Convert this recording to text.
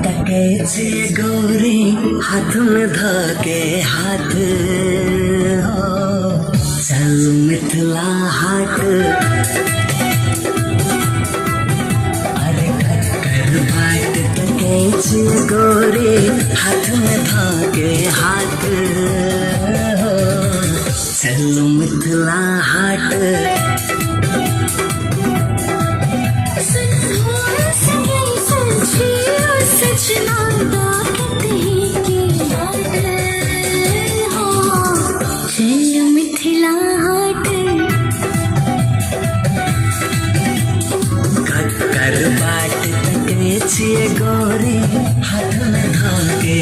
तके छिए गोरी हाथ में धके हाथ हो चल मिथिला हाट अरे कर बाट तके छिए गोरी हाथ में धके हाथ हो चल मिथिला हाट कर बाट तके छिए गोरी हाथ में धागे